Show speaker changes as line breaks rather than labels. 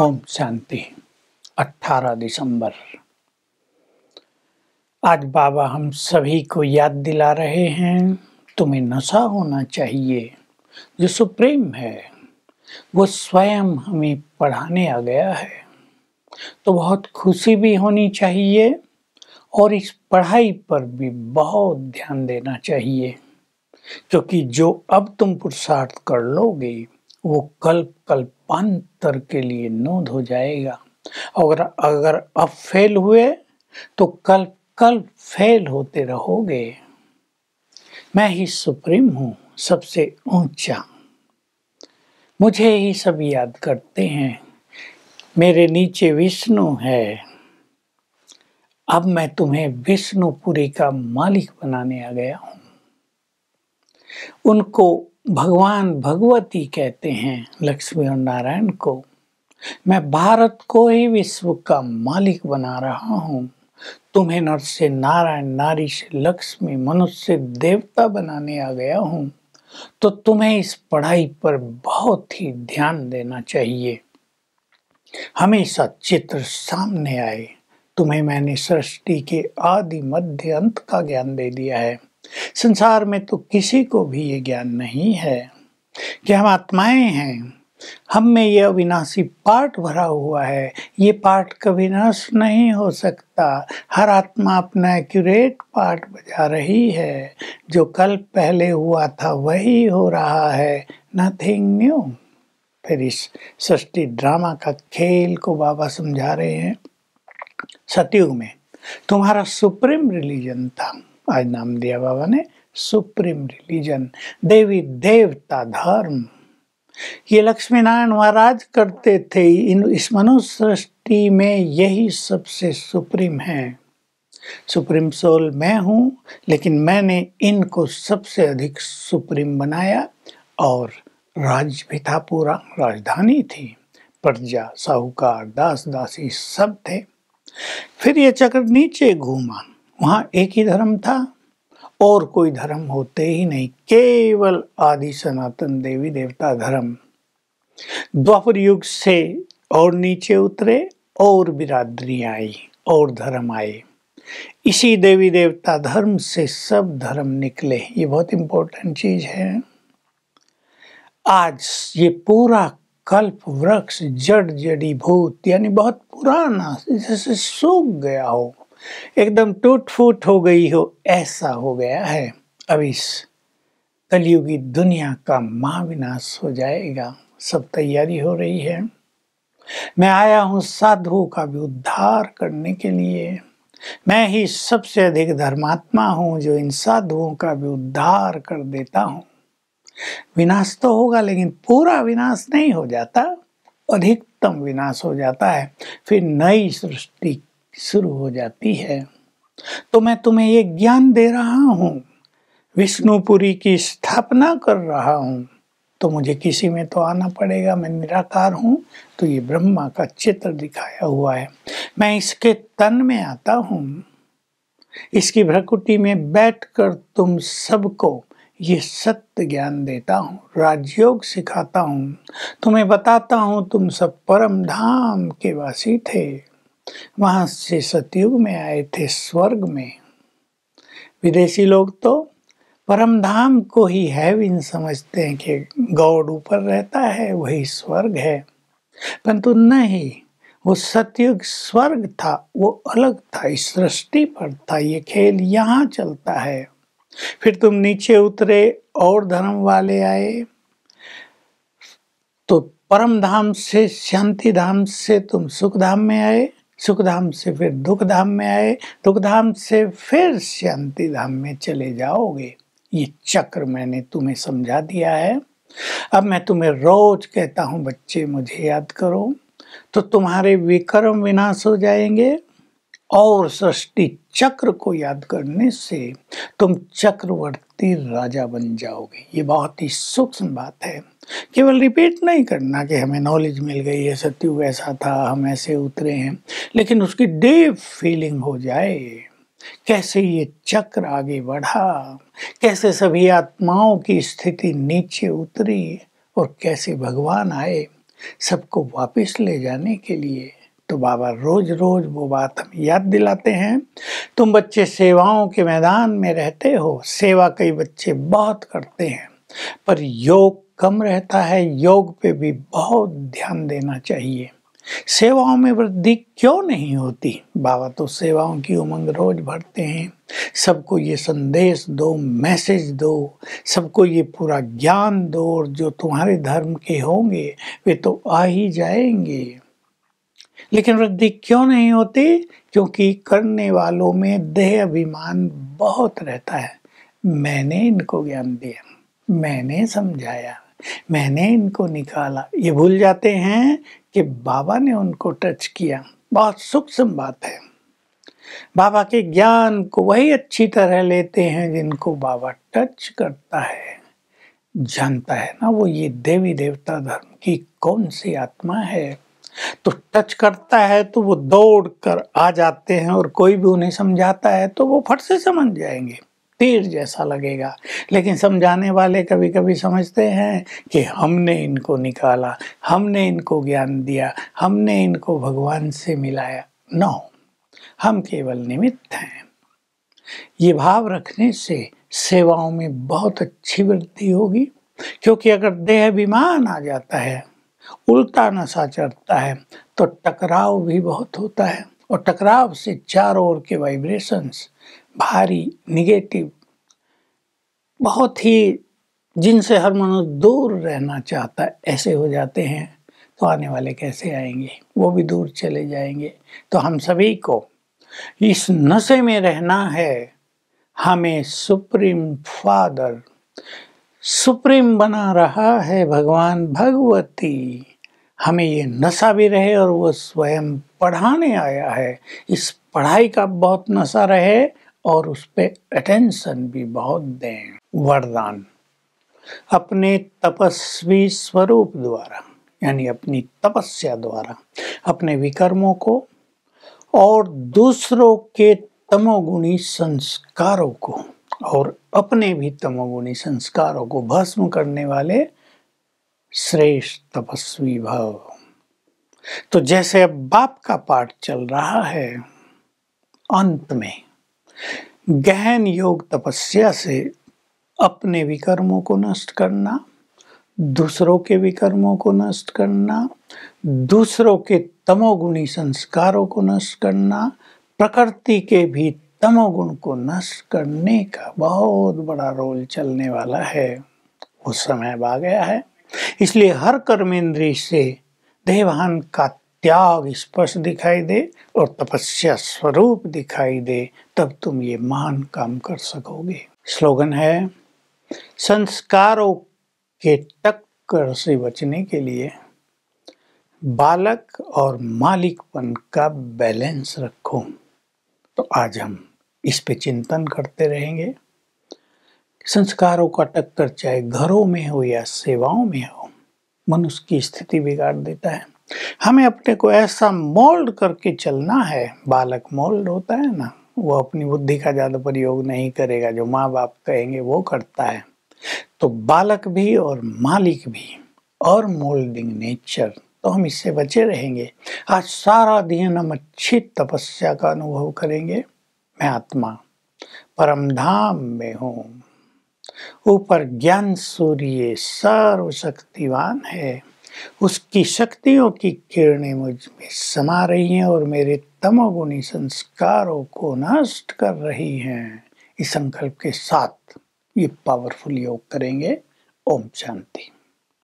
ओम शांति। 18 दिसंबर। आज बाबा हम सभी को याद दिला रहे हैं, तुम्हें नशा होना चाहिए। जो सुप्रीम है वो स्वयं हमें पढ़ाने आ गया है, तो बहुत खुशी भी होनी चाहिए और इस पढ़ाई पर भी बहुत ध्यान देना चाहिए, क्योंकि जो अब तुम पुरुषार्थ कर लोगे वो कल्पांतर के लिए नोंद हो जाएगा। और अगर अब फेल हुए तो कल फेल होते रहोगे। मैं ही सुप्रीम हूँ, सबसे ऊंचा। मुझे ही सब याद करते हैं। मेरे नीचे विष्णु है। अब मैं तुम्हें विष्णुपुरी का मालिक बनाने आ गया हूँ। उनको भगवान भगवती कहते हैं, लक्ष्मी और नारायण को। मैं भारत को ही विश्व का मालिक बना रहा हूँ। तुम्हें नर से नारायण, नारी से लक्ष्मी, मनुष्य से देवता बनाने आ गया हूँ। तो तुम्हें इस पढ़ाई पर बहुत ही ध्यान देना चाहिए। हमेशा चित्र सामने आए। तुम्हें मैंने सृष्टि के आदि मध्य अंत का ज्ञान दे दिया है। संसार में तो किसी को भी ये ज्ञान नहीं है कि हम आत्माएं हैं। हम में यह अविनाशी पार्ट भरा हुआ है। ये पार्ट कभी नष्ट नहीं हो सकता। हर आत्मा अपना एक्यूरेट पार्ट बजा रही है। जो कल पहले हुआ था वही हो रहा है, नथिंग न्यू। फिर इस सृष्टि ड्रामा का खेल को बाबा समझा रहे हैं। सतयुग में तुम्हारा सुप्रीम रिलीजन था। आज नाम दिया बाबा ने, सुप्रीम रिलीजन, देवी देवता धर्म। ये लक्ष्मी नारायण महाराज करते थे। इस मनुष्य सृष्टि में यही सबसे सुप्रीम है। सुप्रीम सोल मैं हूँ, लेकिन मैंने इनको सबसे अधिक सुप्रीम बनाया। और राज्य भी था, पूरा राजधानी थी, प्रजा, साहूकार, दास दासी सब थे। फिर ये चक्र नीचे घूमा। वहां एक ही धर्म था और कोई धर्म होते ही नहीं, केवल आदि सनातन देवी देवता धर्म। द्वापर युग से और नीचे उतरे और बिरादरी आई और धर्म आए। इसी देवी देवता धर्म से सब धर्म निकले। ये बहुत इंपॉर्टेंट चीज है। आज ये पूरा कल्प वृक्ष जड़ जड़ीभूत यानी बहुत पुराना, जैसे सूख गया हो, एकदम टूट फूट हो गई हो, ऐसा हो गया है। अब इस कलयुगी दुनिया का महाविनाश हो जाएगा। सब तैयारी हो रही है। मैं आया हूँ साधुओं का भी उद्धार करने के लिए। मैं ही सबसे अधिक धर्मात्मा हूँ जो इन साधुओं का भी उद्धार कर देता हूँ। विनाश तो होगा, लेकिन पूरा विनाश नहीं हो जाता, अधिकतम विनाश हो जाता है। फिर नई सृष्टि शुरू हो जाती है। तो मैं तुम्हें ये ज्ञान दे रहा हूँ, विष्णुपुरी की स्थापना कर रहा हूँ। तो मुझे किसी में तो आना पड़ेगा। मैं निराकार हूँ, तो ये ब्रह्मा का चित्र दिखाया हुआ है। मैं इसके तन में आता हूँ, इसकी भ्रकुटी में बैठकर तुम सबको ये सत्य ज्ञान देता हूँ, राजयोग सिखाता हूँ। तुम्हें बताता हूँ तुम सब परम धाम के वासी थे, वहां से सतयुग में आए थे, स्वर्ग में। विदेशी लोग तो परम धाम को ही हेवन समझते हैं कि गॉड ऊपर रहता है, वही स्वर्ग है। परंतु नहीं, वो सतयुग स्वर्ग था, वो अलग था, इस सृष्टि पर था। ये खेल यहाँ चलता है। फिर तुम नीचे उतरे और धर्म वाले आए, तो परम धाम से, शांति धाम से तुम सुख धाम में आए, सुख धाम से फिर दुख धाम में आए, दुख धाम से फिर शांति धाम में चले जाओगे। ये चक्र मैंने तुम्हें समझा दिया है। अब मैं तुम्हें रोज कहता हूँ, बच्चे मुझे याद करो, तो तुम्हारे विक्रम विनाश हो जाएंगे। और सृष्टि चक्र को याद करने से तुम चक्रवर्ती राजा बन जाओगे। ये बहुत ही सूक्ष्म बात है। केवल रिपीट नहीं करना कि हमें नॉलेज मिल गई है, सतयुग ऐसा था, हम ऐसे उतरे हैं, लेकिन उसकी डीप फीलिंग हो जाए। कैसे ये चक्र आगे बढ़ा, कैसे सभी आत्माओं की स्थिति नीचे उतरी और कैसे भगवान आए। सबको वापस ले जाने के लिए। तो बाबा रोज रोज वो बात हमें याद दिलाते हैं। तुम बच्चे सेवाओं के मैदान में रहते हो, सेवा कई बच्चे बहुत करते हैं, पर योग कम रहता है। योग पे भी बहुत ध्यान देना चाहिए। सेवाओं में वृद्धि क्यों नहीं होती? बाबा तो सेवाओं की उमंग रोज भरते हैं। सबको ये संदेश दो, मैसेज दो, सबको ये पूरा ज्ञान दो, और जो तुम्हारे धर्म के होंगे वे तो आ ही जाएंगे। लेकिन वृद्धि क्यों नहीं होती? क्योंकि करने वालों में देह अभिमान बहुत रहता है। मैंने इनको ज्ञान दिया, मैंने समझाया, मैंने इनको निकाला। ये भूल जाते हैं कि बाबा ने उनको टच किया। बहुत सूक्ष्म बात है। बाबा के ज्ञान को वही अच्छी तरह लेते हैं जिनको बाबा टच करता है, जानता है ना वो ये देवी देवता धर्म की कौन सी आत्मा है। तो टच करता है तो वो दौड़ कर आ जाते हैं, और कोई भी उन्हें समझाता है तो वो फट से समझ जाएंगे, तीर जैसा लगेगा। लेकिन समझाने वाले कभी कभी समझते हैं कि हमने इनको निकाला, हमने इनको ज्ञान दिया, हमने इनको भगवान से मिलाया। नो, हम केवल निमित्त हैं। ये भाव रखने से सेवाओं में बहुत अच्छी वृद्धि होगी। क्योंकि अगर देह अभिमान आ जाता है, उल्टा नशा चढ़ता है, तो टकराव भी बहुत होता है, और टकराव से चारों ओर के वाइब्रेशंस भारी, निगेटिव, बहुत ही, जिनसे हर मनुष्य दूर रहना चाहता है, ऐसे हो जाते हैं। तो आने वाले कैसे आएंगे? वो भी दूर चले जाएंगे। तो हम सभी को इस नशे में रहना है। हमें सुप्रीम फादर, सुप्रीम बना रहा है भगवान भगवती। हमें ये नशा भी रहे, और वो स्वयं पढ़ाने आया है। इस पढ़ाई का बहुत नशा रहे, और उस पे अटेंशन भी बहुत दें। वरदान अपने तपस्वी स्वरूप द्वारा, यानी अपनी तपस्या द्वारा, अपने विकर्मों को और दूसरों के तमोगुणी संस्कारों को, और अपने भी तमोगुणी संस्कारों को भस्म करने वाले श्रेष्ठ तपस्वी भव। तो जैसे अब बाप का पाठ चल रहा है, अंत में गहन योग तपस्या से अपने विकर्मों को नष्ट करना, दूसरों के विकर्मों को नष्ट करना, दूसरों के तमोगुणी संस्कारों को नष्ट करना, प्रकृति के भी तमोगुण को नष्ट करने का बहुत बड़ा रोल चलने वाला है। वो समय आ गया है। इसलिए हर कर्मेंद्रिय से देहभान का त्याग स्पष्ट दिखाई दे और तपस्या स्वरूप दिखाई दे, तब तुम ये महान काम कर सकोगे। स्लोगन है, संस्कारों के टक्कर से बचने के लिए बालक और मालिकपन का बैलेंस रखो। तो आज हम इस पे चिंतन करते रहेंगे। संस्कारों का टक्कर चाहे घरों में हो या सेवाओं में हो, मनुष्य की स्थिति बिगाड़ देता है। हमें अपने को ऐसा मोल्ड करके चलना है। बालक मोल्ड होता है ना, वो अपनी बुद्धि का ज्यादा प्रयोग नहीं करेगा, जो माँ बाप कहेंगे वो करता है। तो बालक भी और मालिक भी, और मोल्डिंग नेचर, तो हम इससे बचे रहेंगे। आज सारा दिन हम अच्छी तपस्या का अनुभव करेंगे। मैं आत्मा परम धाम में हूँ, ऊपर ज्ञान सूर्य सर्वशक्तिवान है, उसकी शक्तियों की किरणें मुझ में समा रही हैं और मेरे तमोगुणी संस्कारों को नष्ट कर रही हैं। इस संकल्प के साथ ये पावरफुल योग करेंगे। ओम शांति।